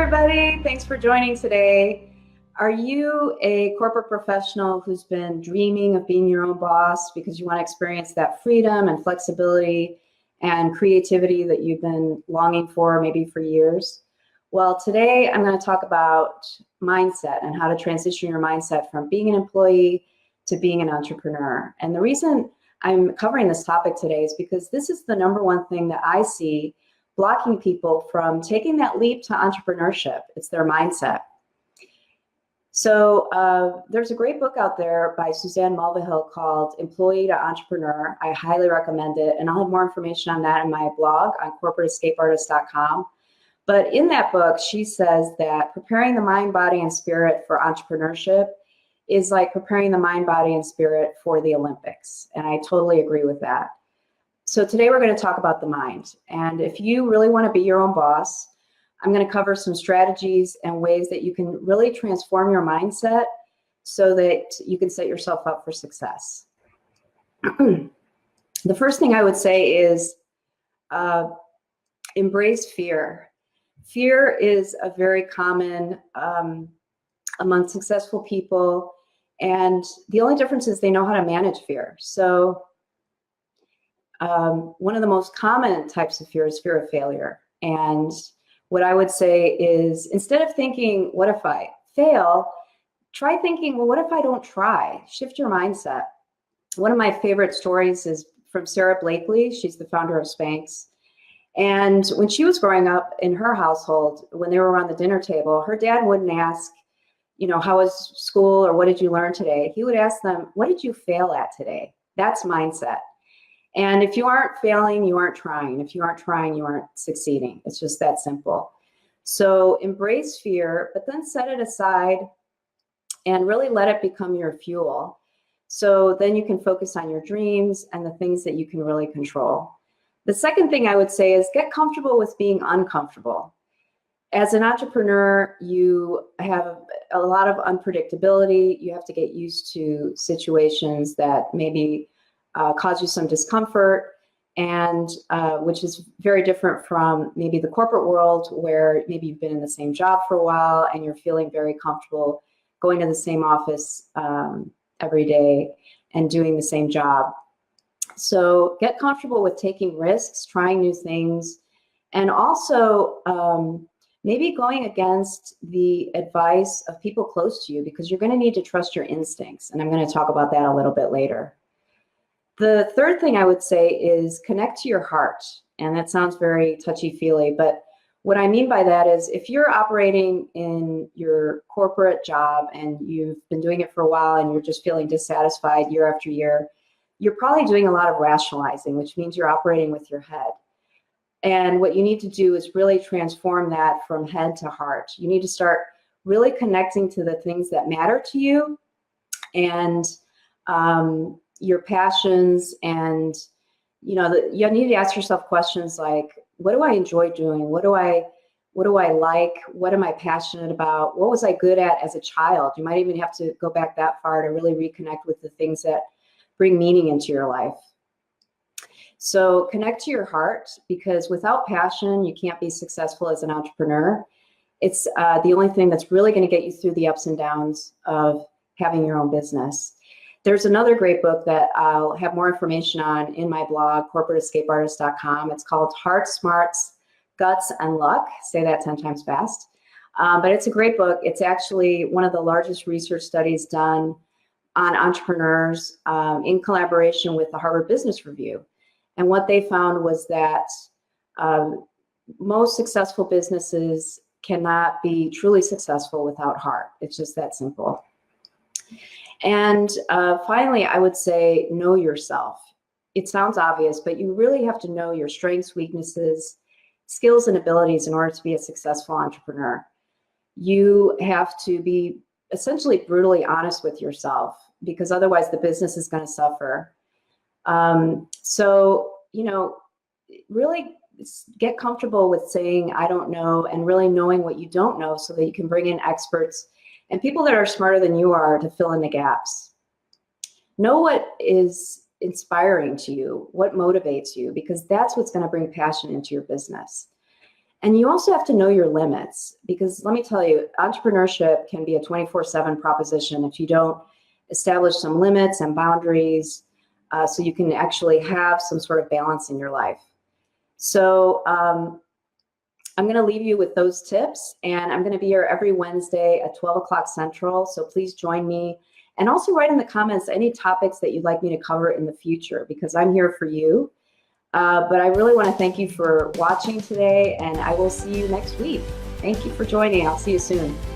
everybody. Thanks for joining today. Are you a corporate professional who's been dreaming of being your own boss because you want to experience that freedom and flexibility and creativity that you've been longing for maybe for years? Well, today I'm going to talk about mindset and how to transition your mindset from being an employee to being an entrepreneur. And the reason I'm covering this topic today is because this is the number one thing that I see blocking people from taking that leap to entrepreneurship. It's their mindset. So there's a great book out there by Suzanne Mulvihill called Employee to Entrepreneur. I highly recommend it, and I'll have more information on that in my blog on corporateescapeartist.com. But in that book, she says that preparing the mind, body, and spirit for entrepreneurship is like preparing the mind, body, and spirit for the Olympics. And I totally agree with that. So today we're going to talk about the mind. And if you really want to be your own boss, I'm going to cover some strategies and ways that you can really transform your mindset so that you can set yourself up for success. The first thing I would say is embrace fear. Fear is a very common among successful people, and the only difference is they know how to manage fear. So one of the most common types of fear is fear of failure. And what I would say is, instead of thinking, what if I fail, try thinking, well, what if I don't try? Shift your mindset. One of my favorite stories is from Sarah Blakely. She's the founder of Spanx. And when she was growing up in her household, when they were around the dinner table, her dad wouldn't ask, you know, how was school or what did you learn today? He would ask them, what did you fail at today? That's mindset. And if you aren't failing, you aren't trying. If you aren't trying, you aren't succeeding. It's just that simple. So embrace fear, but then set it aside and really let it become your fuel. So then you can focus on your dreams and the things that you can really control. The second thing I would say is get comfortable with being uncomfortable. As an entrepreneur, you have a lot of unpredictability. You have to get used to situations that maybe cause you some discomfort, and which is very different from maybe the corporate world, where maybe you've been in the same job for a while and you're feeling very comfortable going to the same office every day and doing the same job. So get comfortable with taking risks, trying new things, and also maybe going against the advice of people close to you, because you're going to need to trust your instincts. And I'm going to talk about that a little bit later. The third thing I would say is connect to your heart. And that sounds very touchy-feely, but what I mean by that is, if you're operating in your corporate job and you've been doing it for a while and you're just feeling dissatisfied year after year, you're probably doing a lot of rationalizing, which means you're operating with your head. And what you need to do is really transform that from head to heart. You need to start really connecting to the things that matter to you, and your passions. And you need to ask yourself questions like, what do I enjoy doing? What do I like? What am I passionate about? What was I good at as a child? You might even have to go back that far to really reconnect with the things that bring meaning into your life. So connect to your heart, because without passion, you can't be successful as an entrepreneur. It's the only thing that's really going to get you through the ups and downs of having your own business. There's another great book that I'll have more information on in my blog, corporateescapeartist.com. It's called Heart, Smarts, Guts, and Luck. Say that 10 times fast. But it's a great book. It's actually one of the largest research studies done on entrepreneurs in collaboration with the Harvard Business Review. And what they found was that most successful businesses cannot be truly successful without heart. It's just that simple. And finally, I would say know yourself. It sounds obvious, but you really have to know your strengths, weaknesses, skills, and abilities in order to be a successful entrepreneur. You have to be essentially brutally honest with yourself, because otherwise the business is going to suffer. So, really get comfortable with saying, I don't know, and really knowing what you don't know so that you can bring in experts and people that are smarter than you are to fill in the gaps. Know what is inspiring to you, what motivates you, because that's what's going to bring passion into your business. And you also have to know your limits, because let me tell you, entrepreneurship can be a 24/7 proposition if you don't establish some limits and boundaries, so you can actually have some sort of balance in your life. So I'm going to leave you with those tips, and I'm going to be here every Wednesday at 12 o'clock Central. So please join me, and also write in the comments any topics that you'd like me to cover in the future, because I'm here for you. But I really want to thank you for watching today, and I will see you next week. Thank you for joining. I'll see you soon.